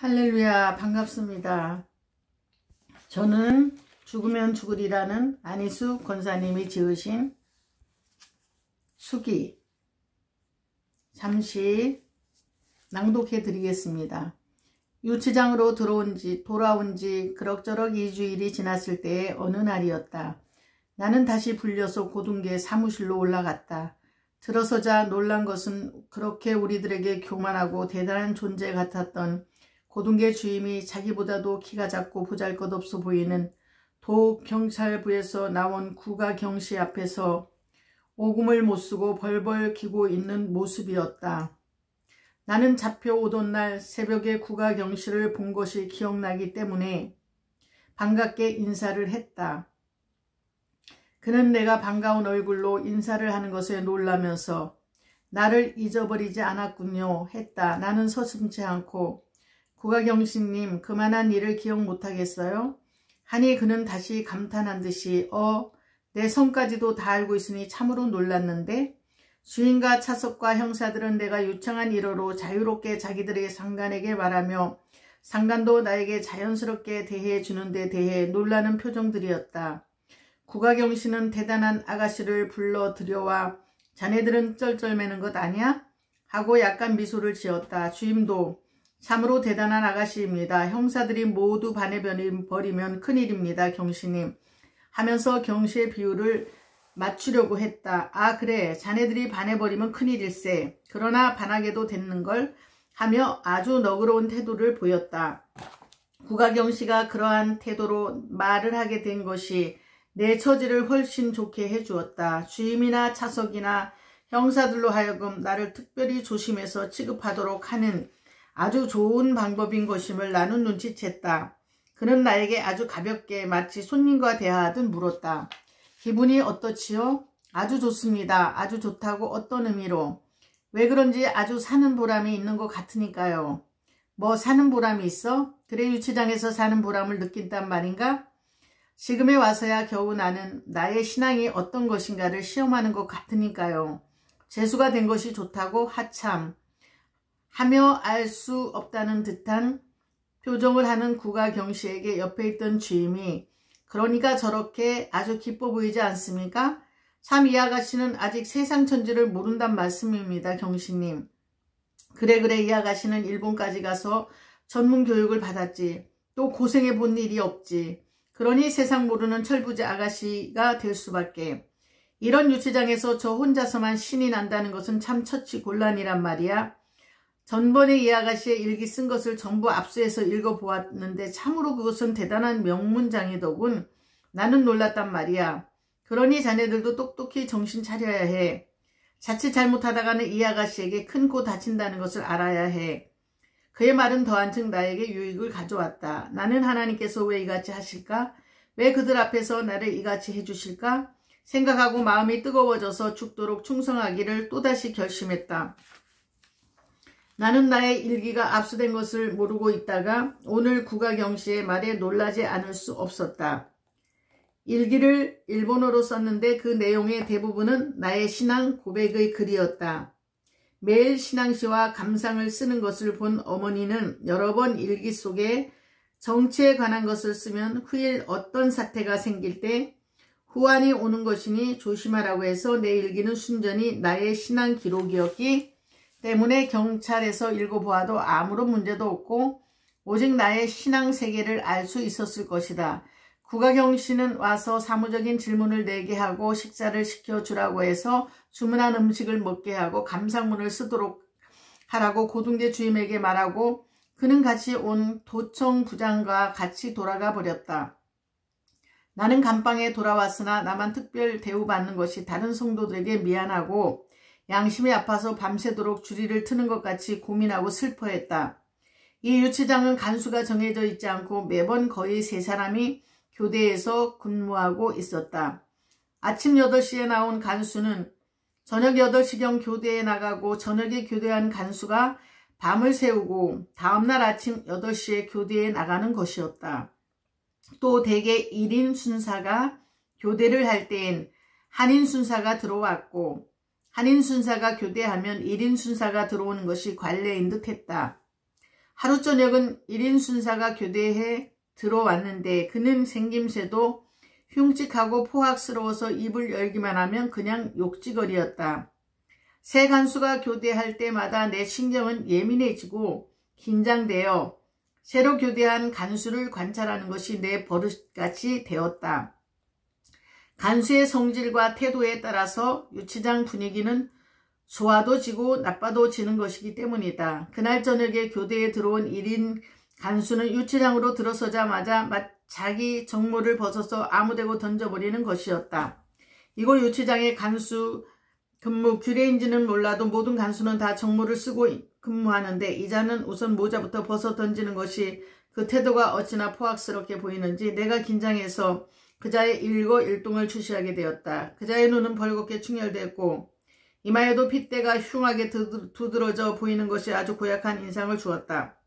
할렐루야, 반갑습니다. 저는 죽으면 죽으리라는 안희수 권사님이 지으신 수기 잠시 낭독해 드리겠습니다. 유치장으로 돌아온 지 그럭저럭 2주일이 지났을 때의 어느 날이었다. 나는 다시 불려서 고등계 사무실로 올라갔다. 들어서자 놀란 것은 그렇게 우리들에게 교만하고 대단한 존재 같았던 고등계 주임이 자기보다도 키가 작고 보잘것없어 보이는 도경찰부에서 나온 구가경씨 앞에서 오금을 못쓰고 벌벌 기고 있는 모습이었다. 나는 잡혀오던 날 새벽에 구가경씨를 본 것이 기억나기 때문에 반갑게 인사를 했다. 그는 내가 반가운 얼굴로 인사를 하는 것에 놀라면서 나를 잊어버리지 않았군요 했다. 나는 서슴지 않고 구가경씨님, 그만한 일을 기억 못하겠어요? 하니 그는 다시 감탄한 듯이 내 성까지도 다 알고 있으니 참으로 놀랐는데 주인과 차석과 형사들은 내가 유창한 일어로 자유롭게 자기들의 상관에게 말하며 상관도 나에게 자연스럽게 대해주는 데 대해 놀라는 표정들이었다. 구가경씨는 대단한 아가씨를 불러 들여와 자네들은 쩔쩔매는 것 아니야? 하고 약간 미소를 지었다. 주임도 참으로 대단한 아가씨입니다. 형사들이 모두 반해버리면 큰일입니다. 경씨님. 하면서 경씨의 비율을 맞추려고 했다. 아 그래 자네들이 반해버리면 큰일일세. 그러나 반하게도 됐는걸 하며 아주 너그러운 태도를 보였다. 구가경씨가 그러한 태도로 말을 하게 된 것이 내 처지를 훨씬 좋게 해주었다. 주임이나 차석이나 형사들로 하여금 나를 특별히 조심해서 취급하도록 하는 아주 좋은 방법인 것임을 나는 눈치챘다. 그는 나에게 아주 가볍게 마치 손님과 대화하듯 물었다. 기분이 어떻지요? 아주 좋습니다. 아주 좋다고 어떤 의미로? 왜 그런지 아주 사는 보람이 있는 것 같으니까요. 뭐 사는 보람이 있어? 그래 유치장에서 사는 보람을 느낀단 말인가? 지금에 와서야 겨우 나는 나의 신앙이 어떤 것인가를 시험하는 것 같으니까요. 재수가 된 것이 좋다고 하참 하며 알 수 없다는 듯한 표정을 하는 구가경씨에게 옆에 있던 주임이 그러니까 저렇게 아주 기뻐 보이지 않습니까? 참 이 아가씨는 아직 세상 천지를 모른단 말씀입니다. 경씨님. 그래 이 아가씨는 일본까지 가서 전문 교육을 받았지. 또 고생해 본 일이 없지. 그러니 세상 모르는 철부지 아가씨가 될 수밖에. 이런 유치장에서 저 혼자서만 신이 난다는 것은 참 처치곤란이란 말이야. 전번에 이 아가씨의 일기 쓴 것을 전부 압수해서 읽어보았는데 참으로 그것은 대단한 명문장이더군. 나는 놀랐단 말이야. 그러니 자네들도 똑똑히 정신 차려야 해. 자칫 잘못하다가는 이 아가씨에게 큰 코 다친다는 것을 알아야 해. 그의 말은 더한층 나에게 유익을 가져왔다. 나는 하나님께서 왜 이같이 하실까? 왜 그들 앞에서 나를 이같이 해주실까? 생각하고 마음이 뜨거워져서 죽도록 충성하기를 또다시 결심했다. 나는 나의 일기가 압수된 것을 모르고 있다가 오늘 구가경씨의 말에 놀라지 않을 수 없었다. 일기를 일본어로 썼는데 그 내용의 대부분은 나의 신앙 고백의 글이었다. 매일 신앙시와 감상을 쓰는 것을 본 어머니는 여러 번 일기 속에 정치에 관한 것을 쓰면 후일 어떤 사태가 생길 때 후환이 오는 것이니 조심하라고 해서 내 일기는 순전히 나의 신앙 기록이었기 때문에 경찰에서 읽어보아도 아무런 문제도 없고 오직 나의 신앙 세계를 알 수 있었을 것이다. 구가경씨는 와서 사무적인 질문을 내게 하고 식사를 시켜주라고 해서 주문한 음식을 먹게 하고 감상문을 쓰도록 하라고 고등계 주임에게 말하고 그는 같이 온 도청 부장과 같이 돌아가 버렸다. 나는 감방에 돌아왔으나 나만 특별 대우받는 것이 다른 성도들에게 미안하고 양심이 아파서 밤새도록 주리를 트는 것 같이 고민하고 슬퍼했다. 이 유치장은 간수가 정해져 있지 않고 매번 거의 3사람이 교대에서 근무하고 있었다. 아침 8시에 나온 간수는 저녁 8시경 교대에 나가고 저녁에 교대한 간수가 밤을 새우고 다음날 아침 8시에 교대에 나가는 것이었다. 또 대개 1인 순사가 교대를 할 때엔 한인 순사가 들어왔고 한인 순사가 교대하면 1인 순사가 들어오는 것이 관례인 듯 했다. 하루 저녁은 1인 순사가 교대에 들어왔는데 그는 생김새도 흉측하고 포악스러워서 입을 열기만 하면 그냥 욕지거리였다. 새 간수가 교대할 때마다 내 신경은 예민해지고 긴장되어 새로 교대한 간수를 관찰하는 것이 내 버릇같이 되었다. 간수의 성질과 태도에 따라서 유치장 분위기는 좋아도 지고 나빠도 지는 것이기 때문이다. 그날 저녁에 교대에 들어온 1인 간수는 유치장으로 들어서자마자 자기 정모를 벗어서 아무데고 던져버리는 것이었다. 이곳 유치장의 간수 근무 규례인지는 몰라도 모든 간수는 다 정모를 쓰고 근무하는데 이자는 우선 모자부터 벗어 던지는 것이 그 태도가 어찌나 포악스럽게 보이는지 내가 긴장해서 그자의 일거일동을 주시하게 되었다. 그자의 눈은 벌겋게 충혈됐고 이마에도 핏대가 흉하게 두드러져 보이는 것이 아주 고약한 인상을 주었다.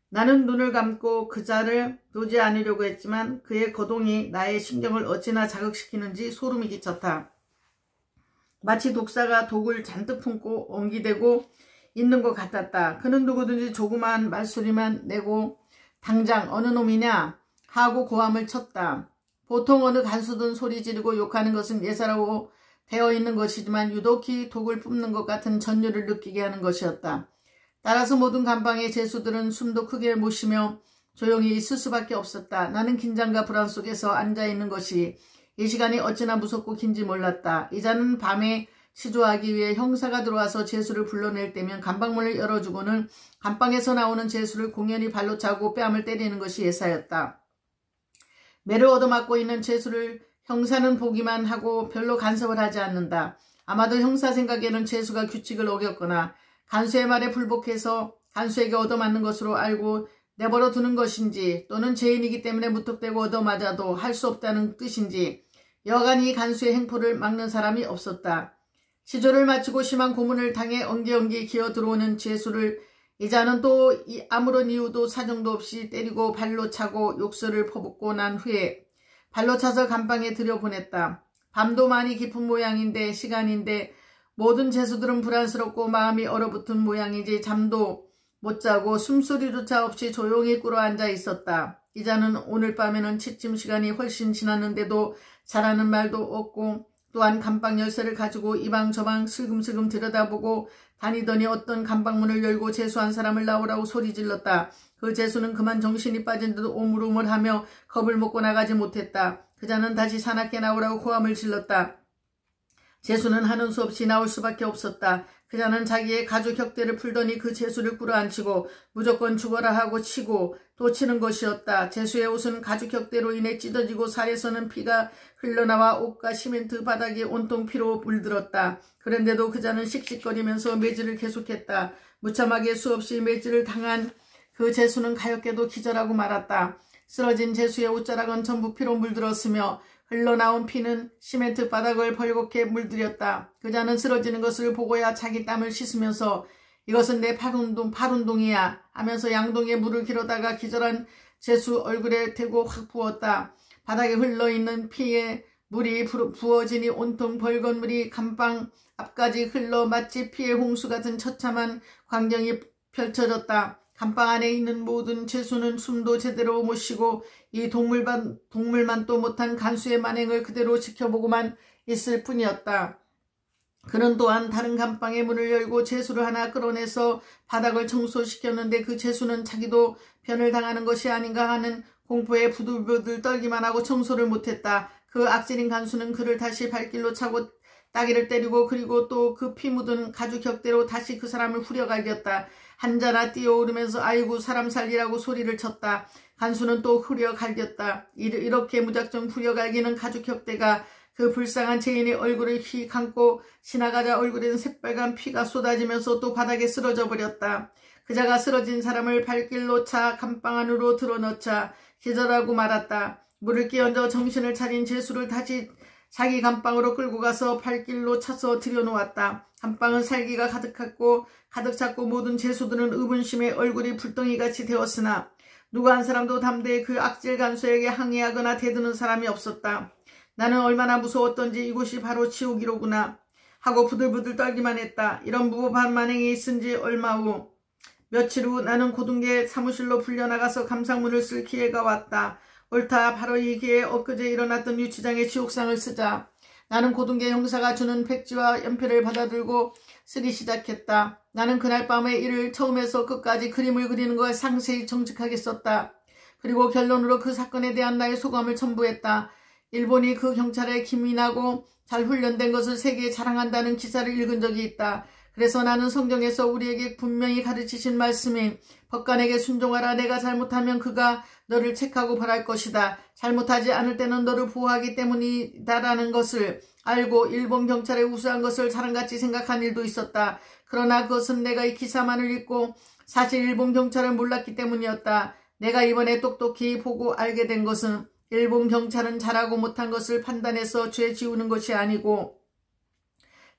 나는 눈을 감고 그자를 보지 않으려고 했지만 그의 거동이 나의 신경을 어찌나 자극시키는지 소름이 끼쳤다. 마치 독사가 독을 잔뜩 품고 옹기대고 있는 것 같았다. 그는 누구든지 조그마한 말소리만 내고 당장 어느 놈이냐 하고 고함을 쳤다. 보통 어느 간수든 소리 지르고 욕하는 것은 예사라고 되어 있는 것이지만 유독히 독을 뿜는 것 같은 전율을 느끼게 하는 것이었다. 따라서 모든 간방의 제수들은 숨도 크게 못 쉬며 조용히 있을 수밖에 없었다. 나는 긴장과 불안 속에서 앉아있는 것이 이 시간이 어찌나 무섭고 긴지 몰랐다. 이자는 밤에 시조하기 위해 형사가 들어와서 제수를 불러낼 때면 간방문을 열어주고는 간방에서 나오는 제수를 공연히 발로 차고 뺨을 때리는 것이 예사였다. 매를 얻어맞고 있는 제수를 형사는 보기만 하고 별로 간섭을 하지 않는다. 아마도 형사 생각에는 제수가 규칙을 어겼거나 간수의 말에 불복해서 간수에게 얻어맞는 것으로 알고 내버려 두는 것인지 또는 죄인이기 때문에 무턱대고 얻어맞아도 할 수 없다는 뜻인지 여간 이 간수의 행포를 막는 사람이 없었다. 시조를 마치고 심한 고문을 당해 엉기엉기 기어 들어오는 제수를 이자는 또 아무런 이유도 사정도 없이 때리고 발로 차고 욕설을 퍼붓고 난 후에 발로 차서 간방에 들여보냈다. 밤도 많이 깊은 모양인데 시간인데 모든 제수들은 불안스럽고 마음이 얼어붙은 모양이지 잠도 못 자고 숨소리조차 없이 조용히 꿇어앉아 있었다. 이자는 오늘 밤에는 취침 시간이 훨씬 지났는데도 잘하는 말도 없고 또한 간방 열쇠를 가지고 이방 저방 슬금슬금 들여다보고 다니더니 어떤 간방문을 열고 제수한 사람을 나오라고 소리 질렀다. 그 제수는 그만 정신이 빠진 듯 오물오물하며 겁을 먹고 나가지 못했다. 그자는 다시 사납게 나오라고 고함을 질렀다. 제수는 하는 수 없이 나올 수밖에 없었다. 그자는 자기의 가죽 격대를 풀더니 그 제수를 꿇어앉히고 무조건 죽어라 하고 치고 또 치는 것이었다. 제수의 옷은 가죽 격대로 인해 찢어지고 살에서는 피가 흘러나와 옷과 시멘트 바닥이 온통 피로 물들었다. 그런데도 그자는 씩씩거리면서 매질을 계속했다. 무참하게 수없이 매질을 당한 그 제수는 가엾게도 기절하고 말았다. 쓰러진 제수의 옷자락은 전부 피로 물들었으며 흘러나온 피는 시멘트 바닥을 벌겋게 물들였다. 그자는 쓰러지는 것을 보고야 자기 땀을 씻으면서 이것은 내 팔운동이야 하면서 양동이에 물을 길어다가 기절한 제수 얼굴에 대고 확 부었다. 바닥에 흘러있는 피에 물이 부어지니 온통 벌건 물이 간방 앞까지 흘러 마치 피의 홍수 같은 처참한 광경이 펼쳐졌다. 간방 안에 있는 모든 제수는 숨도 제대로 못 쉬고 이 동물만도 못한 간수의 만행을 그대로 지켜보고만 있을 뿐이었다. 그는 또한 다른 간방의 문을 열고 제수를 하나 끌어내서 바닥을 청소시켰는데 그 제수는 자기도 변을 당하는 것이 아닌가 하는 공포에 부들부들 떨기만 하고 청소를 못했다. 그 악질인 간수는 그를 다시 발길로 차고 따기를 때리고 그리고 또 그 피 묻은 가죽 격대로 다시 그 사람을 후려갈겼다. 한자나 뛰어오르면서 아이고 사람 살리라고 소리를 쳤다. 간수는 또 후려갈겼다. 이렇게 무작정 후려갈기는 가죽 격대가 그 불쌍한 죄인의 얼굴을 휘 감고 지나가자 얼굴에는 새빨간 피가 쏟아지면서 또 바닥에 쓰러져 버렸다. 그자가 쓰러진 사람을 발길로 차 간방 안으로 들어넣자 기절하고 말았다. 물을 끼얹어 정신을 차린 제수를 다시 자기 간방으로 끌고 가서 발길로 차서 들여놓았다. 간방은 살기가 가득 찼고 모든 제수들은 의문심에 얼굴이 불덩이같이 되었으나 누구 한 사람도 담대히 그 악질 간수에게 항의하거나 대드는 사람이 없었다. 나는 얼마나 무서웠던지 이곳이 바로 지옥이로구나 하고 부들부들 떨기만 했다. 이런 무법한 만행이 있은 지 얼마 후 며칠 후 나는 고등계 사무실로 불려나가서 감상문을 쓸 기회가 왔다. 옳다. 바로 이 기회에 엊그제 일어났던 유치장의 지옥상을 쓰자. 나는 고등계 형사가 주는 백지와 연필을 받아들고 쓰기 시작했다. 나는 그날 밤에 이를 처음에서 끝까지 그림을 그리는 걸 상세히 정직하게 썼다. 그리고 결론으로 그 사건에 대한 나의 소감을 첨부했다. 일본이 그 경찰에 기민하고 잘 훈련된 것을 세계에 자랑한다는 기사를 읽은 적이 있다. 그래서 나는 성경에서 우리에게 분명히 가르치신 말씀인 법관에게 순종하라. 내가 잘못하면 그가 너를 책하고 벌할 것이다. 잘못하지 않을 때는 너를 보호하기 때문이다라는 것을 알고 일본 경찰의 우수한 것을 자랑같이 생각한 일도 있었다. 그러나 그것은 내가 이 기사만을 읽고 사실 일본 경찰을 몰랐기 때문이었다. 내가 이번에 똑똑히 보고 알게 된 것은 일본 경찰은 잘하고 못한 것을 판단해서 죄 지우는 것이 아니고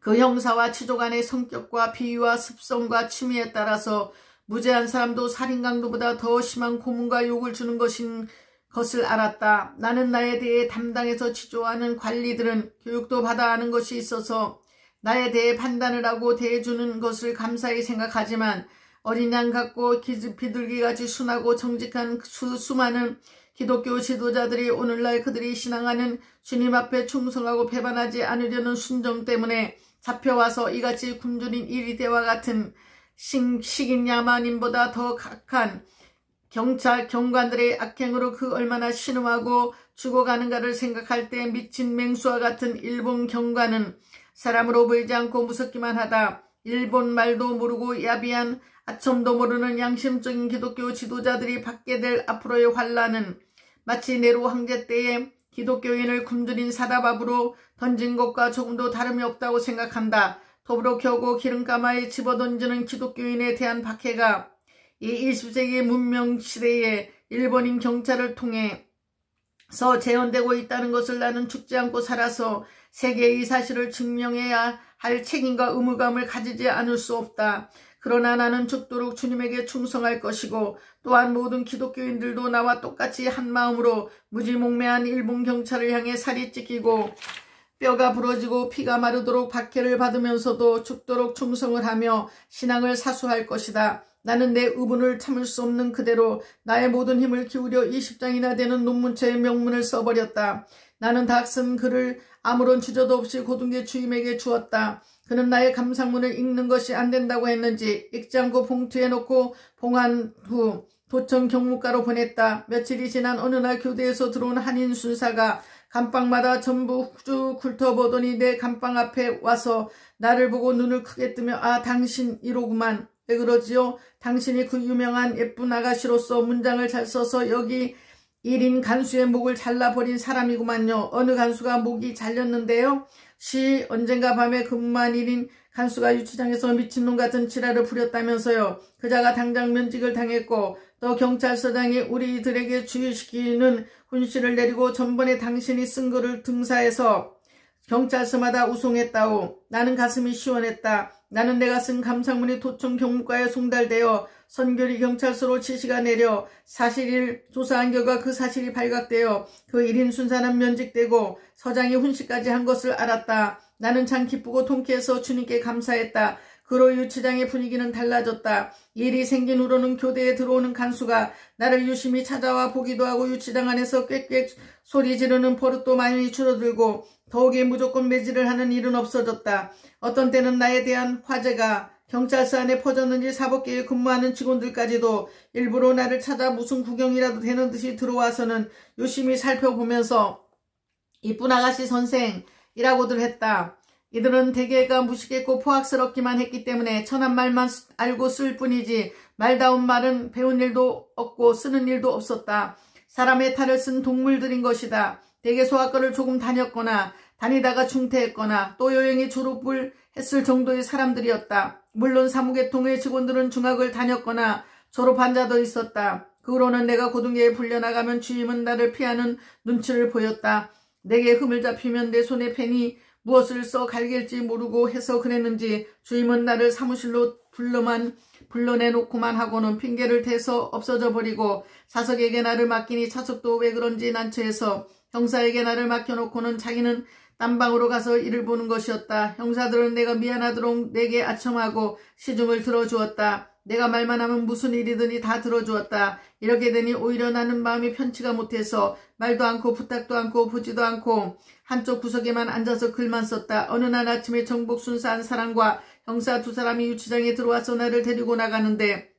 그 형사와 치조간의 성격과 비위와 습성과 취미에 따라서 무죄한 사람도 살인 강도보다 더 심한 고문과 욕을 주는 것을 알았다. 나는 나에 대해 담당해서 치조하는 관리들은 교육도 받아 아는 것이 있어서 나에 대해 판단을 하고 대해주는 것을 감사히 생각하지만 어린 양 같고 비둘기같이 순하고 정직한 수많은 기독교 지도자들이 오늘날 그들이 신앙하는 주님 앞에 충성하고 배반하지 않으려는 순종 때문에 잡혀와서 이같이 굶주린 이리대와 같은 식인 야만인보다 더 각한 경관들의 악행으로 그 얼마나 신음하고 죽어가는가를 생각할 때 미친 맹수와 같은 일본 경관은 사람으로 보이지 않고 무섭기만 하다. 일본 말도 모르고 야비한 아첨도 모르는 양심적인 기독교 지도자들이 받게 될 앞으로의 환란은 마치 네로 황제 때에 기독교인을 굶주린 사다밥으로 던진 것과 조금도 다름이 없다고 생각한다. 더불어 겨우고 기름가마에 집어던지는 기독교인에 대한 박해가 이 20세기 문명 시대에 일본인 경찰을 통해서 재현되고 있다는 것을 나는 죽지 않고 살아서 세계에 이 사실을 증명해야 할 책임과 의무감을 가지지 않을 수 없다. 그러나 나는 죽도록 주님에게 충성할 것이고 또한 모든 기독교인들도 나와 똑같이 한 마음으로 무지몽매한 일본 경찰을 향해 살이 찢기고 뼈가 부러지고 피가 마르도록 박해를 받으면서도 죽도록 충성을 하며 신앙을 사수할 것이다. 나는 내 의분을 참을 수 없는 그대로 나의 모든 힘을 기울여 20장이나 되는 논문체의 명문을 써버렸다. 나는 다 쓴 글을 아무런 주저도 없이 고등계 주임에게 주었다. 그는 나의 감상문을 읽는 것이 안 된다고 했는지 읽지 않고 봉투에 넣고 봉한 후 도청 경무과로 보냈다. 며칠이 지난 어느 날 교대에서 들어온 한인 순사가 감방마다 전부 쭉 훑어보더니 내 감방 앞에 와서 나를 보고 눈을 크게 뜨며 아 당신 이로구만. 왜 그러지요? 당신이 그 유명한 예쁜 아가씨로서 문장을 잘 써서 여기 1인 간수의 목을 잘라버린 사람이구만요. 어느 간수가 목이 잘렸는데요? 언젠가 밤에 근무한 1인 간수가 유치장에서 미친놈 같은 지랄을 부렸다면서요. 그자가 당장 면직을 당했고 또 경찰서장이 우리들에게 주의시키는 훈시를 내리고 전번에 당신이 쓴 글을 등사해서 경찰서마다 우송했다오. 나는 가슴이 시원했다. 나는 내가 쓴 감상문이 도청 경무과에 송달되어 선교리 경찰서로 지시가 내려 사실을 조사한 결과 그 사실이 발각되어 그 1인 순사는 면직되고 서장이 훈시까지 한 것을 알았다. 나는 참 기쁘고 통쾌해서 주님께 감사했다. 그로 유치장의 분위기는 달라졌다. 일이 생긴 후로는 교대에 들어오는 간수가 나를 유심히 찾아와 보기도 하고 유치장 안에서 꽥꽥 소리 지르는 버릇도 많이 줄어들고 더욱이 무조건 매질을 하는 일은 없어졌다. 어떤 때는 나에 대한 화제가 경찰서 안에 퍼졌는지 사법계에 근무하는 직원들까지도 일부러 나를 찾아 무슨 구경이라도 되는 듯이 들어와서는 유심히 살펴보면서 이쁜 아가씨 선생이라고들 했다. 이들은 대개가 무식했고 포악스럽기만 했기 때문에 천한 말만 알고 쓸 뿐이지 말다운 말은 배운 일도 없고 쓰는 일도 없었다. 사람의 탈을 쓴 동물들인 것이다. 대개 소학교를 조금 다녔거나 다니다가 중퇴했거나 또 요양이 졸업을 했을 정도의 사람들이었다. 물론 사무계통의 직원들은 중학을 다녔거나 졸업한 자도 있었다. 그 후로는 내가 고등계에 불려나가면 주임은 나를 피하는 눈치를 보였다. 내게 흠을 잡히면 내 손에 펜이 무엇을 써 갈길지 모르고 해서 그랬는지 주임은 나를 사무실로 불러내놓고만 하고는 핑계를 대서 없어져 버리고 사석에게 나를 맡기니 차석도 왜 그런지 난처해서 형사에게 나를 맡겨놓고는 자기는 딴 방으로 가서 일을 보는 것이었다. 형사들은 내가 미안하도록 내게 아첨하고 시중을 들어주었다. 내가 말만 하면 무슨 일이든지 다 들어주었다. 이렇게 되니 오히려 나는 마음이 편치가 못해서 말도 않고 부탁도 않고 보지도 않고 한쪽 구석에만 앉아서 글만 썼다. 어느 날 아침에 정복 순사한 사람과 형사 두 사람이 유치장에 들어와서 나를 데리고 나가는데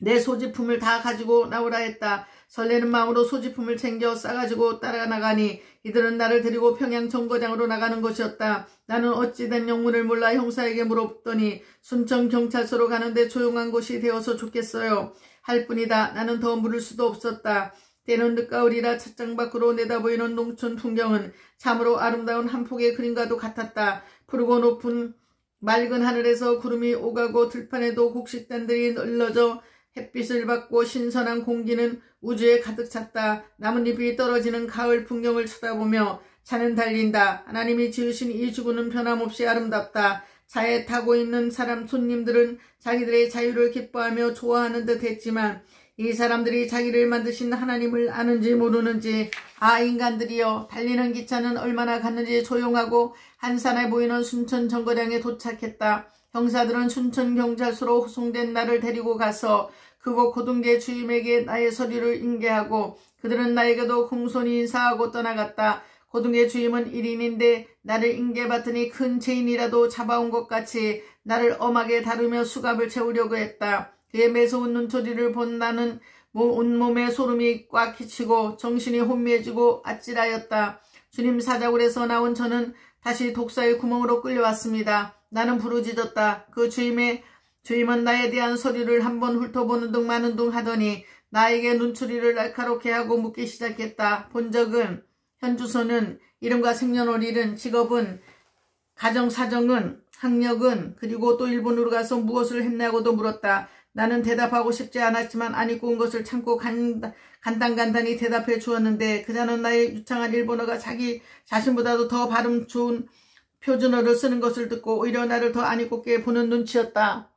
내 소지품을 다 가지고 나오라 했다. 설레는 마음으로 소지품을 챙겨 싸가지고 따라 나가니 이들은 나를 데리고 평양 정거장으로 나가는 것이었다. 나는 어찌된 영문을 몰라 형사에게 물었더니 순천경찰서로 가는데 조용한 곳이 되어서 좋겠어요 할 뿐이다. 나는 더 물을 수도 없었다. 때는 늦가을이라 찻장 밖으로 내다보이는 농촌 풍경은 참으로 아름다운 한 폭의 그림과도 같았다. 푸르고 높은 맑은 하늘에서 구름이 오가고 들판에도 곡식단들이 늘러져 햇빛을 받고 신선한 공기는 우주에 가득 찼다. 나뭇잎이 떨어지는 가을 풍경을 쳐다보며 차는 달린다. 하나님이 지으신 이 지구는 변함없이 아름답다. 차에 타고 있는 사람 손님들은 자기들의 자유를 기뻐하며 좋아하는 듯 했지만 이 사람들이 자기를 만드신 하나님을 아는지 모르는지 아 인간들이여 달리는 기차는 얼마나 갔는지 조용하고 한산해 보이는 순천 정거장에 도착했다. 형사들은 순천경찰서로 호송된 나를 데리고 가서 그곳 고등계 주임에게 나의 서류를 인계하고 그들은 나에게도 공손히 인사하고 떠나갔다. 고등계 주임은 1인인데 나를 인계받더니 큰 죄인이라도 잡아온 것 같이 나를 엄하게 다루며 수갑을 채우려고 했다. 그의 매서운 눈초리를 본 나는 온몸에 소름이 꽉 끼치고 정신이 혼미해지고 아찔하였다. 주님 사자굴에서 나온 저는 다시 독사의 구멍으로 끌려왔습니다. 나는 부르짖었다. 그 주임은 나에 대한 서류를 한번 훑어보는 둥 마는 둥 하더니 나에게 눈초리를 날카롭게 하고 묻기 시작했다. 본적은, 현주소는, 이름과 생년월일은, 직업은, 가정사정은, 학력은, 그리고 또 일본으로 가서 무엇을 했냐고도 물었다. 나는 대답하고 싶지 않았지만 안 입고 온 것을 참고 간단히 대답해 주었는데 그자는 나의 유창한 일본어가 자기 자신보다도 더 발음 좋은 표준어를 쓰는 것을 듣고 오히려 나를 더 안 입고게 보는 눈치였다.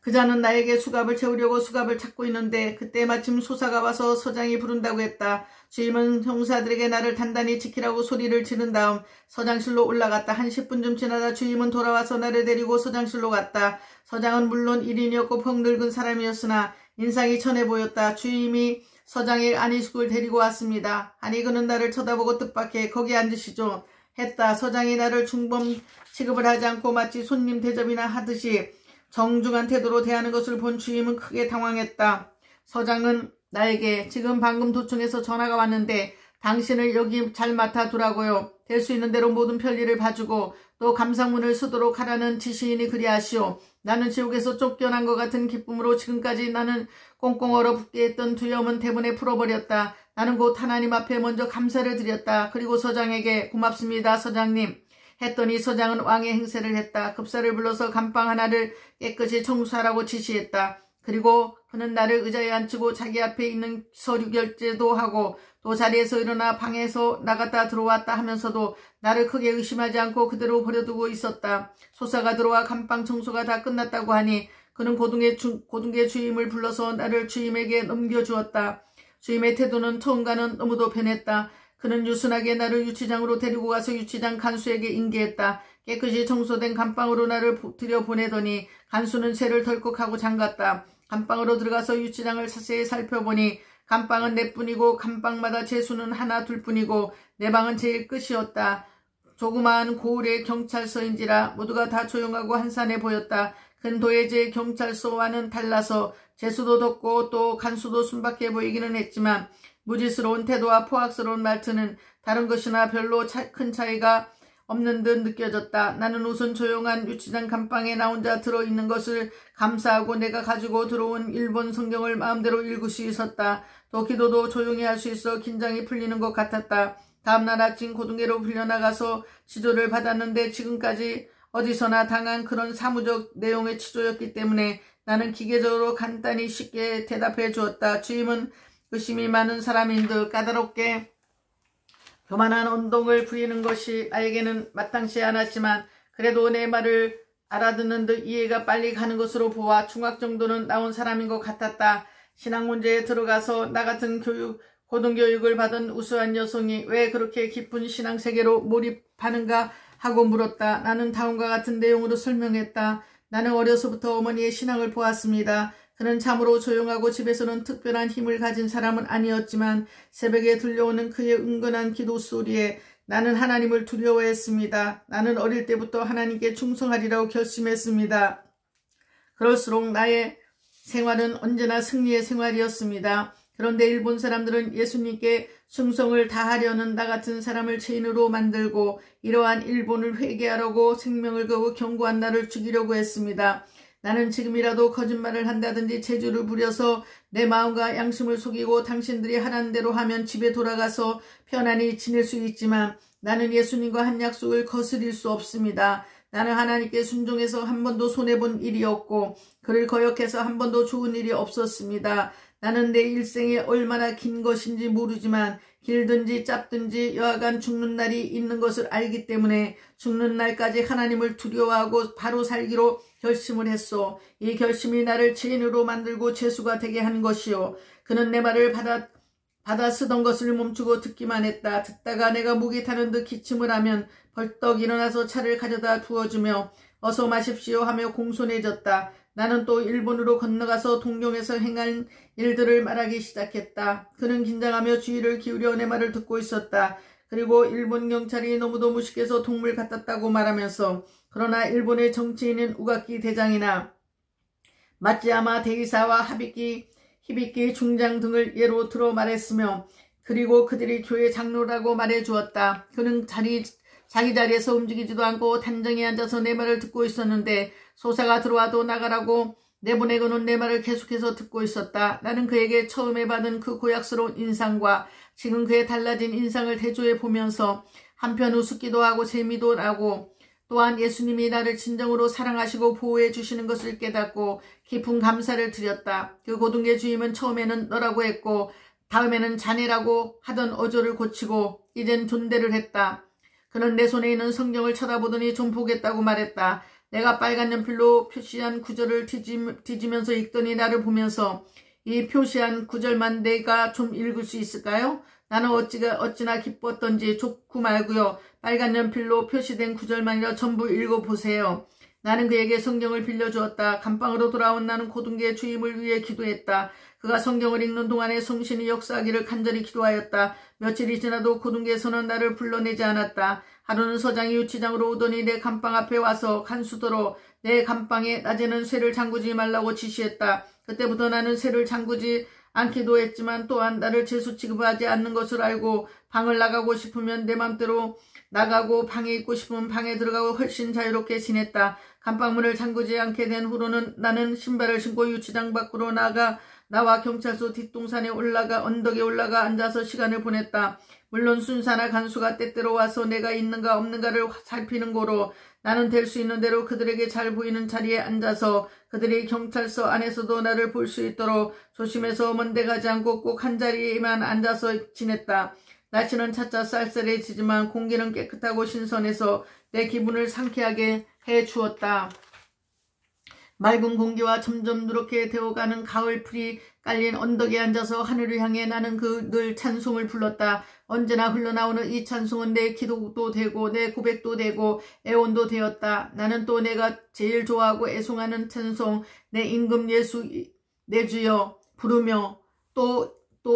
그자는 나에게 수갑을 채우려고 수갑을 찾고 있는데 그때 마침 소사가 와서 서장이 부른다고 했다. 주임은 형사들에게 나를 단단히 지키라고 소리를 지른 다음 서장실로 올라갔다. 한 10분쯤 지나다 주임은 돌아와서 나를 데리고 서장실로 갔다. 서장은 물론 1인이었고 펑늙은 사람이었으나 인상이 천해 보였다. 주임이 서장의 안희숙을 데리고 왔습니다. 아니 그는 나를 쳐다보고 뜻밖에 거기 앉으시죠 했다. 서장이 나를 중범 취급을 하지 않고 마치 손님 대접이나 하듯이 정중한 태도로 대하는 것을 본 주임은 크게 당황했다. 서장은 나에게 지금 방금 도청에서 전화가 왔는데 당신을 여기 잘 맡아두라고요. 될 수 있는 대로 모든 편리를 봐주고 또 감상문을 쓰도록 하라는 지시인이 그리하시오. 나는 지옥에서 쫓겨난 것 같은 기쁨으로 지금까지 나는 꽁꽁 얼어붙게 했던 두려움은 대번에 풀어버렸다. 나는 곧 하나님 앞에 먼저 감사를 드렸다. 그리고 서장에게 고맙습니다 서장님 했더니 서장은 왕의 행세를 했다. 급사를 불러서 감방 하나를 깨끗이 청소하라고 지시했다. 그리고 그는 나를 의자에 앉히고 자기 앞에 있는 서류 결제도 하고 또 자리에서 일어나 방에서 나갔다 들어왔다 하면서도 나를 크게 의심하지 않고 그대로 버려두고 있었다. 소사가 들어와 감방 청소가 다 끝났다고 하니 그는 고등계 주임을 불러서 나를 주임에게 넘겨주었다. 주임의 태도는 처음과는 너무도 변했다. 그는 유순하게 나를 유치장으로 데리고 가서 유치장 간수에게 인계했다. 깨끗이 청소된 감방으로 나를 들여보내더니 간수는 쇠를 덜컥 하고 잠갔다. 감방으로 들어가서 유치장을 자세히 살펴보니 감방은 넷뿐이고 감방마다 제수는 하나 둘뿐이고 내 방은 제일 끝이었다. 조그마한 고을의 경찰서인지라 모두가 다 조용하고 한산해 보였다. 근도예제 경찰서와는 달라서 제수도 덥고 또 간수도 순박해 보이기는 했지만 무지스러운 태도와 포악스러운 말투는 다른 것이나 별로 큰 차이가 없는 듯 느껴졌다. 나는 우선 조용한 유치장 감방에 나 혼자 들어있는 것을 감사하고 내가 가지고 들어온 일본 성경을 마음대로 읽을 수 있었다. 또 기도도 조용히 할 수 있어 긴장이 풀리는 것 같았다. 다음날 아침 고등계로 불려나가서 치조를 받았는데 지금까지 어디서나 당한 그런 사무적 내용의 치조였기 때문에 나는 기계적으로 간단히 쉽게 대답해 주었다. 주임은 의심이 많은 사람인 듯 까다롭게 교만한 언동을 부리는 것이 나에게는 마땅치 않았지만 그래도 내 말을 알아듣는 듯 이해가 빨리 가는 것으로 보아 중학 정도는 나온 사람인 것 같았다. 신학 문제에 들어가서 나 같은 고등교육을 받은 우수한 여성이 왜 그렇게 깊은 신앙세계로 몰입하는가 하고 물었다. 나는 다음과 같은 내용으로 설명했다. 나는 어려서부터 어머니의 신앙을 보았습니다. 그는 참으로 조용하고 집에서는 특별한 힘을 가진 사람은 아니었지만 새벽에 들려오는 그의 은근한 기도 소리에 나는 하나님을 두려워했습니다. 나는 어릴 때부터 하나님께 충성하리라고 결심했습니다. 그럴수록 나의 생활은 언제나 승리의 생활이었습니다. 그런데 일본 사람들은 예수님께 충성을 다하려는 나 같은 사람을 죄인으로 만들고 이러한 일본을 회개하라고 생명을 걸고 경고한 나를 죽이려고 했습니다. 나는 지금이라도 거짓말을 한다든지 재주를 부려서 내 마음과 양심을 속이고 당신들이 하라는 대로 하면 집에 돌아가서 편안히 지낼 수 있지만 나는 예수님과 한 약속을 거스릴 수 없습니다. 나는 하나님께 순종해서 한 번도 손해본 일이 없고 그를 거역해서 한 번도 좋은 일이 없었습니다. 나는 내 일생이 얼마나 긴 것인지 모르지만 길든지 짧든지 여하간 죽는 날이 있는 것을 알기 때문에 죽는 날까지 하나님을 두려워하고 바로 살기로 결심을 했소. 이 결심이 나를 죄인으로 만들고 죄수가 되게 한 것이요. 그는 내 말을 받아 쓰던 것을 멈추고 듣기만 했다. 듣다가 내가 목이 타는 듯 기침을 하면 벌떡 일어나서 차를 가져다 부어주며 어서 마십시오 하며 공손해졌다. 나는 또 일본으로 건너가서 동경에서 행한 일들을 말하기 시작했다. 그는 긴장하며 주의를 기울여 내 말을 듣고 있었다. 그리고 일본 경찰이 너무도 무식해서 동물 같았다고 말하면서 그러나 일본의 정치인은 우가키 대장이나 마츠야마 대의사와 히비키 중장 등을 예로 들어 말했으며 그리고 그들이 교회 장로라고 말해주었다. 그는 자기 자리에서 움직이지도 않고 단정히 앉아서 내 말을 듣고 있었는데 소사가 들어와도 나가라고 내보내고는 내 말을 계속해서 듣고 있었다. 나는 그에게 처음에 받은 그 고약스러운 인상과 지금 그의 달라진 인상을 대조해 보면서 한편 우습기도 하고 재미도 나고 또한 예수님이 나를 진정으로 사랑하시고 보호해 주시는 것을 깨닫고 깊은 감사를 드렸다. 그 고등계 주임은 처음에는 너라고 했고 다음에는 자네라고 하던 어조를 고치고 이젠 존대를 했다. 그는 내 손에 있는 성경을 쳐다보더니 좀 보겠다고 말했다. 내가 빨간 연필로 표시한 구절을 뒤지면서 읽더니 나를 보면서 이 표시한 구절만 내가 좀 읽을 수 있을까요? 나는 어찌나 기뻤던지 좋고 말고요. 빨간 연필로 표시된 구절만이라 전부 읽어보세요. 나는 그에게 성경을 빌려주었다. 감방으로 돌아온 나는 고등계 주임을 위해 기도했다. 그가 성경을 읽는 동안에 성신이 역사하기를 간절히 기도하였다. 며칠이 지나도 고등계에서는 나를 불러내지 않았다. 하루는 서장이 유치장으로 오더니 내 감방 앞에 와서 간수더러 내 감방에 낮에는 쇠를 잠그지 말라고 지시했다. 그때부터 나는 쇠를 잠그지 않기도 했지만 또한 나를 죄수 취급하지 않는 것을 알고 방을 나가고 싶으면 내 맘대로 나가고 방에 있고 싶으면 방에 들어가고 훨씬 자유롭게 지냈다. 감방문을 잠그지 않게 된 후로는 나는 신발을 신고 유치장 밖으로 나와 경찰서 뒷동산에 언덕에 올라가 앉아서 시간을 보냈다. 물론 순사나 간수가 때때로 와서 내가 있는가 없는가를 살피는 고로 나는 될 수 있는 대로 그들에게 잘 보이는 자리에 앉아서 그들이 경찰서 안에서도 나를 볼 수 있도록 조심해서 먼데 가지 않고 꼭 한 자리에만 앉아서 지냈다. 날씨는 차차 쌀쌀해지지만 공기는 깨끗하고 신선해서 내 기분을 상쾌하게 해주었다. 맑은 공기와 점점 누렇게 되어가는 가을풀이 깔린 언덕에 앉아서 하늘을 향해 나는 늘 찬송을 불렀다. 언제나 흘러나오는 이 찬송은 내 기도도 되고 내 고백도 되고 애원도 되었다. 나는 또 내가 제일 좋아하고 애송하는 찬송 내 임금 예수 내 주여 부르며 또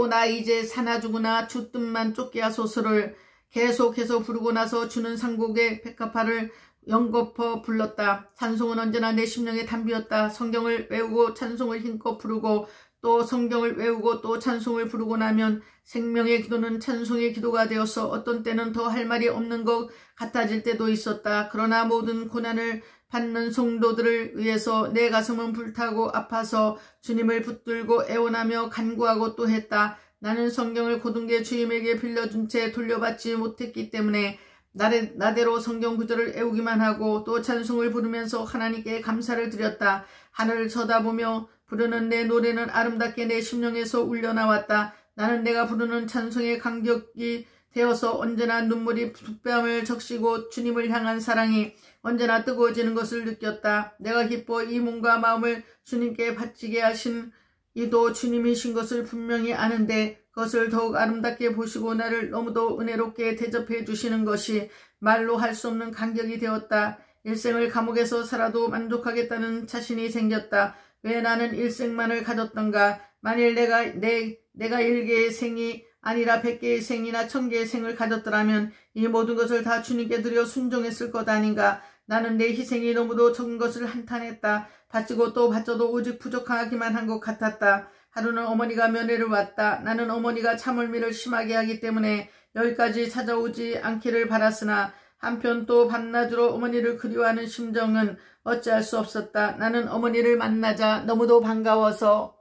나 이제 사나 죽으나 주 뜻만 쫓게 하소서를 계속해서 부르고 나서 주는 상곡의 백합화를 연거퍼 불렀다. 찬송은 언제나 내 심령의 담비였다. 성경을 외우고 찬송을 힘껏 부르고 또 성경을 외우고 또 찬송을 부르고 나면 생명의 기도는 찬송의 기도가 되어서 어떤 때는 더 할 말이 없는 것 같아질 때도 있었다. 그러나 모든 고난을 받는 성도들을 위해서 내 가슴은 불타고 아파서 주님을 붙들고 애원하며 간구하고 또 했다. 나는 성경을 고등계 주임에게 빌려준 채 돌려받지 못했기 때문에 나대로 성경 구절을 애우기만 하고 또 찬송을 부르면서 하나님께 감사를 드렸다. 하늘을 쳐다보며 부르는 내 노래는 아름답게 내 심령에서 울려나왔다. 나는 내가 부르는 찬송의 간격이 되어서 언제나 눈물이 붓뺨을 적시고 주님을 향한 사랑이 언제나 뜨거워지는 것을 느꼈다. 내가 기뻐 이 몸과 마음을 주님께 바치게 하신 이도 주님이신 것을 분명히 아는데 그것을 더욱 아름답게 보시고 나를 너무도 은혜롭게 대접해 주시는 것이 말로 할 수 없는 감격이 되었다. 일생을 감옥에서 살아도 만족하겠다는 자신이 생겼다. 왜 나는 일생만을 가졌던가. 만일 내가 1개의 생이 아니라 100개의 생이나 1000개의 생을 가졌더라면 이 모든 것을 다 주님께 드려 순종했을 것 아닌가. 나는 내 희생이 너무도 적은 것을 한탄했다. 바치고 또 바쳐도 오직 부족하기만 한 것 같았다. 하루는 어머니가 면회를 왔다. 나는 어머니가 참을미를 심하게 하기 때문에 여기까지 찾아오지 않기를 바랐으나 한편 또 밤낮으로 어머니를 그리워하는 심정은 어찌할 수 없었다. 나는 어머니를 만나자 너무도 반가워서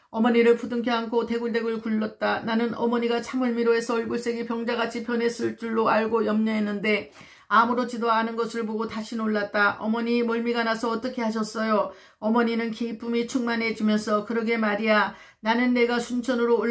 어머니를 부둥켜 안고 대굴대굴 굴렀다. 나는 어머니가 참을미로 해서 얼굴색이 병자같이 변했을 줄로 알고 염려했는데 아무렇지도 않은 것을 보고 다시 놀랐다. 어머니 멀미가 나서 어떻게 하셨어요? 어머니는 기쁨이 충만해지면서 그러게 말이야. 나는 내가 순천으로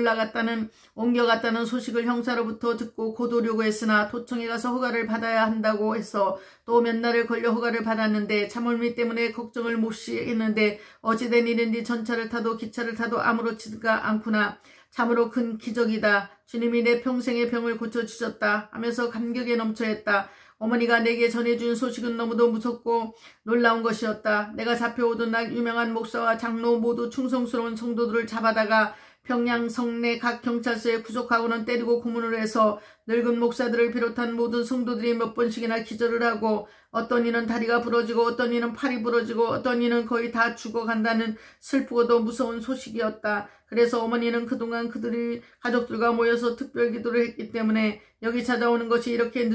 옮겨갔다는 소식을 형사로부터 듣고 고도려고 했으나 도청에 가서 허가를 받아야 한다고 해서 또 몇 날을 걸려 허가를 받았는데 참을미 때문에 걱정을 몹시 했는데 어찌된 일인지 전차를 타도 기차를 타도 아무렇지가 않구나. 참으로 큰 기적이다. 주님이 내 평생의 병을 고쳐주셨다 하면서 감격에 넘쳐했다. 어머니가 내게 전해준 소식은 너무도 무섭고 놀라운 것이었다. 내가 잡혀오던 날 유명한 목사와 장로 모두 충성스러운 성도들을 잡아다가 평양 성내 각 경찰서에 구속하고는 때리고 고문을 해서 늙은 목사들을 비롯한 모든 성도들이 몇 번씩이나 기절을 하고 어떤 이는 다리가 부러지고 어떤 이는 팔이 부러지고 어떤 이는 거의 다 죽어간다는 슬프고도 무서운 소식이었다. 그래서 어머니는 그동안 그들이 가족들과 모여서 특별 기도를 했기 때문에 여기 찾아오는 것이 이렇게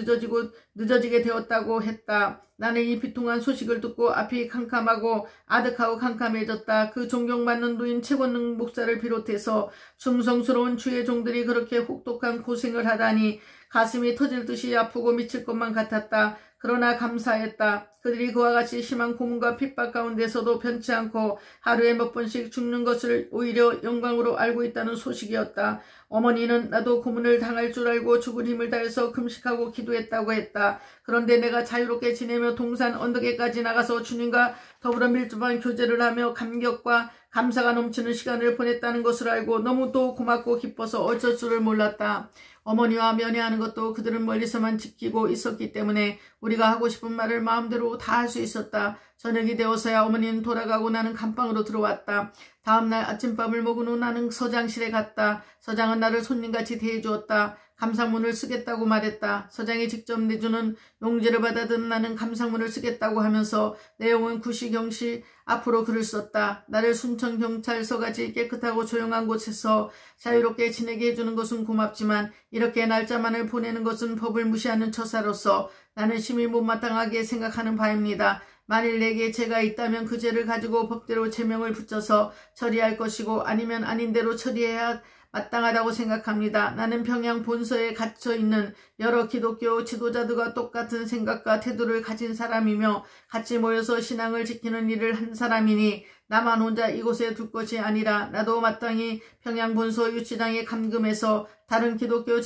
늦어지게 되었다고 했다. 나는 이 비통한 소식을 듣고 앞이 캄캄하고 아득하고 캄캄해졌다. 그 존경받는 노인 최권능 목사를 비롯해서 충성스러운 주의 종들이 그렇게 혹독한 고생을 하다니 가슴이 터질 듯이 아프고 미칠 것만 같았다. 그러나 감사했다. 그들이 그와 같이 심한 고문과 핍박 가운데서도 변치 않고 하루에 몇 번씩 죽는 것을 오히려 영광으로 알고 있다는 소식이었다. 어머니는 나도 고문을 당할 줄 알고 죽을 힘을 다해서 금식하고 기도했다고 했다. 그런데 내가 자유롭게 지내며 동산 언덕에까지 나가서 주님과 더불어 밀접한 교제를 하며 감격과 감사가 넘치는 시간을 보냈다는 것을 알고 너무도 고맙고 기뻐서 어쩔 줄을 몰랐다. 어머니와 면회하는 것도 그들은 멀리서만 지키고 있었기 때문에 우리가 하고 싶은 말을 마음대로 다 할 수 있었다. 저녁이 되어서야 어머니는 돌아가고 나는 감방으로 들어왔다. 다음날 아침밥을 먹은 후 나는 서장실에 갔다. 서장은 나를 손님같이 대해주었다. 감상문을 쓰겠다고 말했다. 서장이 직접 내주는 용지를 받아든 나는 감상문을 쓰겠다고 하면서 내용은 구시경시 앞으로 글을 썼다. 나를 순천경찰서같이 깨끗하고 조용한 곳에서 자유롭게 지내게 해주는 것은 고맙지만 이렇게 날짜만을 보내는 것은 법을 무시하는 처사로서 나는 심히 못마땅하게 생각하는 바입니다. 만일 내게 죄가 있다면 그 죄를 가지고 법대로 제명을 붙여서 처리할 것이고 아니면 아닌 대로 처리해야 마땅하다고 생각합니다. 나는 평양 본서에 갇혀있는 여러 기독교 지도자들과 똑같은 생각과 태도를 가진 사람이며 같이 모여서 신앙을 지키는 일을 한 사람이니 나만 혼자 이곳에 둘 것이 아니라 나도 마땅히 평양 본서 유치장에 감금해서 다른 기독교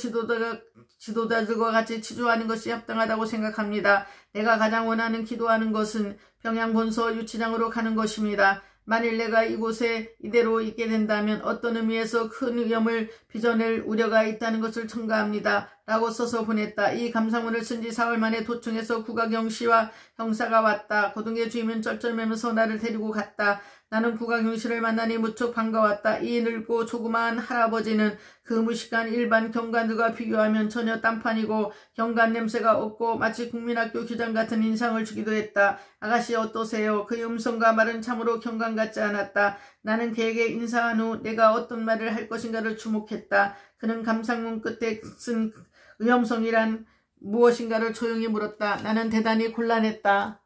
지도자들과 같이 치주하는 것이 합당하다고 생각합니다. 내가 가장 원하는 기도하는 것은 평양 본서 유치장으로 가는 것입니다. 만일 내가 이곳에 이대로 있게 된다면 어떤 의미에서 큰 위험을 빚어낼 우려가 있다는 것을 첨가합니다. 라고 써서 보냈다. 이 감상문을 쓴 지 4월 만에 도청에서 국가경시와 형사가 왔다. 고등계 주임은 쩔쩔매면서 나를 데리고 갔다. 나는 국가경시를 만나니 무척 반가웠다. 이 늙고 조그마한 할아버지는 그 무식한 일반 경관들과 비교하면 전혀 딴판이고 경관 냄새가 없고 마치 국민학교 교장 같은 인상을 주기도 했다. 아가씨 어떠세요? 그의 음성과 말은 참으로 경관 같지 않았다. 나는 그에게 인사한 후 내가 어떤 말을 할 것인가를 주목했다. 그는 감상문 끝에 쓴 의형성이란 무엇인가를 조용히 물었다. 나는 대단히 곤란했다.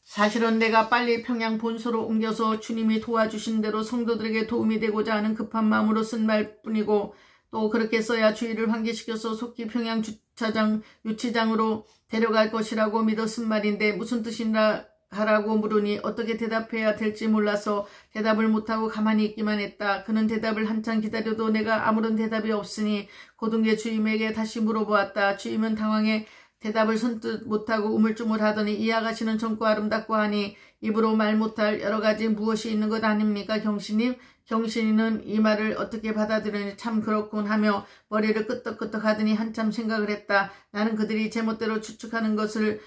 사실은 내가 빨리 평양 본소로 옮겨서 주님이 도와주신 대로 성도들에게 도움이 되고자 하는 급한 마음으로 쓴 말뿐이고 또 그렇게 써야 주의를 환기시켜서 속히 평양 유치장으로 데려갈 것이라고 믿어 쓴 말인데 무슨 뜻이라 하라고 물으니 어떻게 대답해야 될지 몰라서 대답을 못하고 가만히 있기만 했다. 그는 대답을 한참 기다려도 내가 아무런 대답이 없으니 고등계 주임에게 다시 물어보았다. 주임은 당황해 대답을 선뜻 못하고 우물쭈물하더니 이 아가씨는 젊고 아름답고 하니 입으로 말 못할 여러 가지 무엇이 있는 것 아닙니까 경신님? 경신이는 이 말을 어떻게 받아들이니 참 그렇군 하며 머리를 끄덕끄덕 하더니 한참 생각을 했다. 나는 그들이 제멋대로 추측하는 것을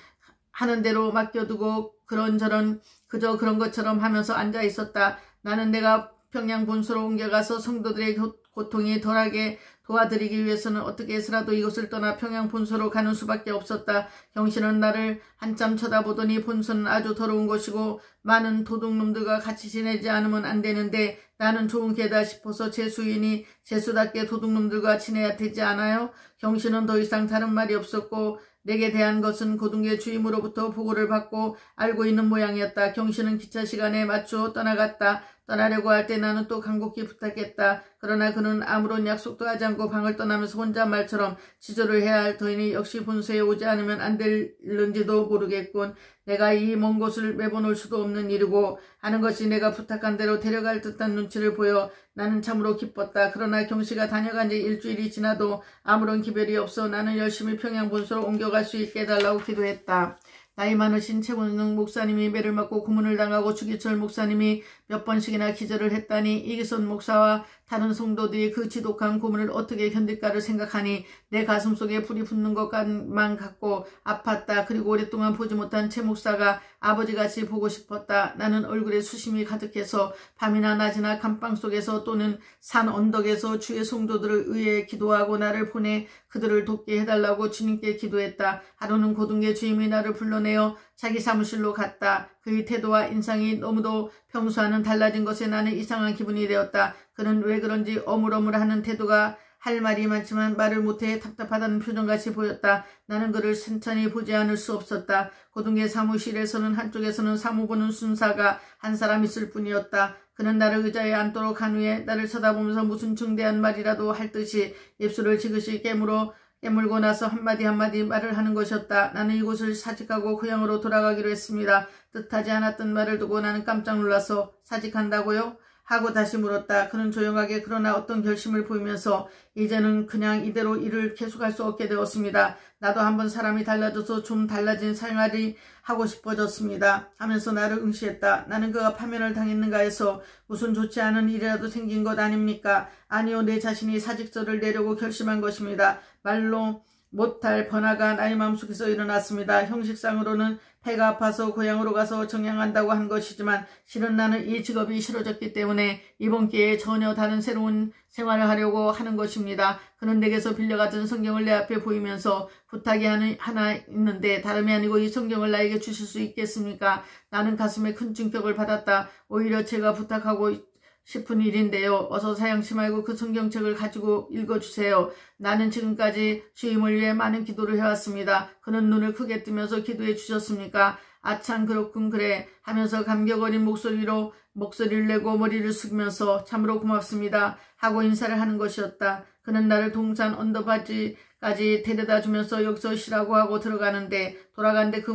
하는 대로 맡겨두고 그런저런 그저 그런 것처럼 하면서 앉아 있었다. 나는 내가 평양 본소로 옮겨가서 성도들의 고통이 덜하게 도와드리기 위해서는 어떻게 해서라도 이곳을 떠나 평양 본소로 가는 수밖에 없었다. 경신은 나를 한참 쳐다보더니 본소는 아주 더러운 곳이고 많은 도둑놈들과 같이 지내지 않으면 안 되는데 나는 좋은 개다 싶어서 제 수인이 제수답게 도둑놈들과 지내야 되지 않아요? 경신은 더 이상 다른 말이 없었고 내게 대한 것은 고등계 주임으로부터 보고를 받고 알고 있는 모양이었다. 경신은 기차 시간에 맞추어 떠나갔다. 떠나려고 할 때 나는 또 간곡히 부탁했다. 그러나 그는 아무런 약속도 하지 않고 방을 떠나면서 혼자 말처럼 지조를 해야 할 터이니 역시 본소에 오지 않으면 안 될는지도 모르겠군. 내가 이 먼 곳을 매번 올 수도 없는 일이고 하는 것이 내가 부탁한 대로 데려갈 듯한 눈치를 보여 나는 참으로 기뻤다. 그러나 경씨가 다녀간 지 일주일이 지나도 아무런 기별이 없어 나는 열심히 평양 본소로 옮겨갈 수 있게 해달라고 기도했다. 나이 많으신 최군능 목사님이 매를 맞고 고문을 당하고 주기철 목사님이 몇 번씩이나 기절을 했다니 이기선 목사와 다른 성도들이 그 지독한 고문을 어떻게 견딜까를 생각하니 내 가슴속에 불이 붙는 것만 같고 아팠다. 그리고 오랫동안 보지 못한 최 목사가 아버지같이 보고 싶었다. 나는 얼굴에 수심이 가득해서 밤이나 낮이나 감방 속에서 또는 산 언덕에서 주의 성도들을 의해 기도하고 나를 보내 그들을 돕게 해달라고 주님께 기도했다. 하루는 고등계 주임이 나를 불러내어 자기 사무실로 갔다. 그의 태도와 인상이 너무도 평소와는 달라진 것에 나는 이상한 기분이 되었다. 그는 왜 그런지 어물어물하는 태도가 할 말이 많지만 말을 못해 답답하다는 표정같이 보였다. 나는 그를 천천히 보지 않을 수 없었다. 고등계 사무실에서는 한쪽에서는 사무보는 순사가 한 사람 있을 뿐이었다. 그는 나를 의자에 앉도록 한 후에 나를 쳐다보면서 무슨 중대한 말이라도 할 듯이 입술을 지그시 깨물고 나서 한마디 말을 하는 것이었다. 나는 이곳을 사직하고 고향으로 돌아가기로 했습니다. 뜻하지 않았던 말을 두고 나는 깜짝 놀라서 사직한다고요? 하고 다시 물었다. 그는 조용하게 그러나 어떤 결심을 보이면서 이제는 그냥 이대로 일을 계속할 수 없게 되었습니다. 나도 한번 사람이 달라져서 좀 달라진 생활이 하고 싶어졌습니다. 하면서 나를 응시했다. 나는 그가 파면을 당했는가 해서 무슨 좋지 않은 일이라도 생긴 것 아닙니까? 아니요, 내 자신이 사직서를 내려고 결심한 것입니다. 말로 못할 번화가 나의 마음속에서 일어났습니다. 형식상으로는 배가 아파서 고향으로 가서 정양한다고 한 것이지만 실은 나는 이 직업이 싫어졌기 때문에 이번 기회에 전혀 다른 새로운 생활을 하려고 하는 것입니다. 그는 내게서 빌려가던 성경을 내 앞에 보이면서 부탁이 하나 있는데 다름이 아니고 이 성경을 나에게 주실 수 있겠습니까? 나는 가슴에 큰 충격을 받았다. 오히려 제가 부탁하고 싶은 일인데요. 어서 사양치 말고 그 성경책을 가지고 읽어주세요. 나는 지금까지 주임을 위해 많은 기도를 해왔습니다. 그는 눈을 크게 뜨면서 기도해 주셨습니까? 아참 그렇군 그래 하면서 감격 어린 목소리를 내고 머리를 숙이면서 참으로 고맙습니다 하고 인사를 하는 것이었다. 그는 나를 동산 언더바지까지 데려다 주면서 여기서 쉬라고 하고 들어가는데 돌아가는데 그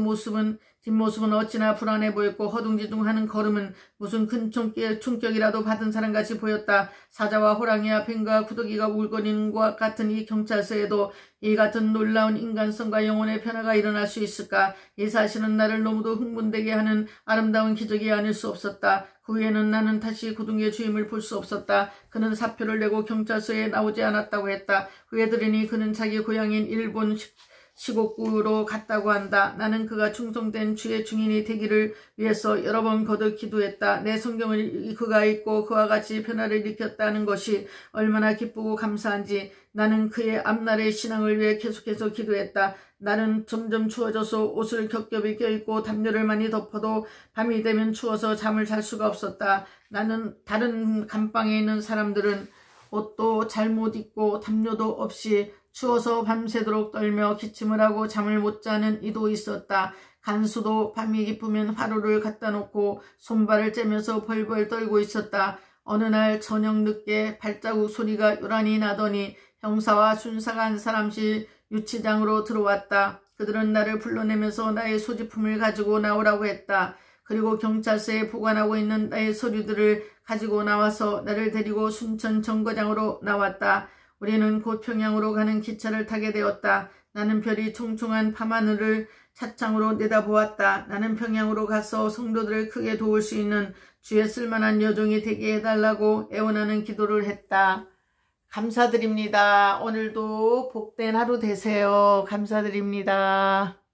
뒷모습은 어찌나 불안해 보였고 허둥지둥하는 걸음은 무슨 큰 총격이라도 받은 사람같이 보였다. 사자와 호랑이와 뱀과 구더기가 울거리는 것 같은 이 경찰서에도 이 같은 놀라운 인간성과 영혼의 변화가 일어날 수 있을까? 이 사실은 나를 너무도 흥분되게 하는 아름다운 기적이 아닐 수 없었다. 그 후에는 나는 다시 고등계 주임을 볼 수 없었다. 그는 사표를 내고 경찰서에 나오지 않았다고 했다. 후에 들으니 그는 자기 고향인 일본 시곡구로 갔다고 한다. 나는 그가 충성된 주의 증인이 되기를 위해서 여러 번 거듭 기도했다. 내 성경을 그가 읽고 그와 같이 변화를 일으켰다는 것이 얼마나 기쁘고 감사한지 나는 그의 앞날의 신앙을 위해 계속해서 기도했다. 날은 점점 추워져서 옷을 겹겹이 껴입고 담요를 많이 덮어도 밤이 되면 추워서 잠을 잘 수가 없었다. 나는 다른 감방에 있는 사람들은 옷도 잘 못 입고 담요도 없이 추워서 밤새도록 떨며 기침을 하고 잠을 못 자는 이도 있었다. 간수도 밤이 깊으면 화로를 갖다 놓고 손발을 째면서 벌벌 떨고 있었다. 어느 날 저녁 늦게 발자국 소리가 요란히 나더니 형사와 순사가 한 사람씩 유치장으로 들어왔다. 그들은 나를 불러내면서 나의 소지품을 가지고 나오라고 했다. 그리고 경찰서에 보관하고 있는 나의 서류들을 가지고 나와서 나를 데리고 순천 정거장으로 나왔다. 우리는 곧 평양으로 가는 기차를 타게 되었다. 나는 별이 총총한 밤하늘을 차창으로 내다보았다. 나는 평양으로 가서 성도들을 크게 도울 수 있는 주의 쓸만한 여종이 되게 해달라고 애원하는 기도를 했다. 감사드립니다. 오늘도 복된 하루 되세요. 감사드립니다.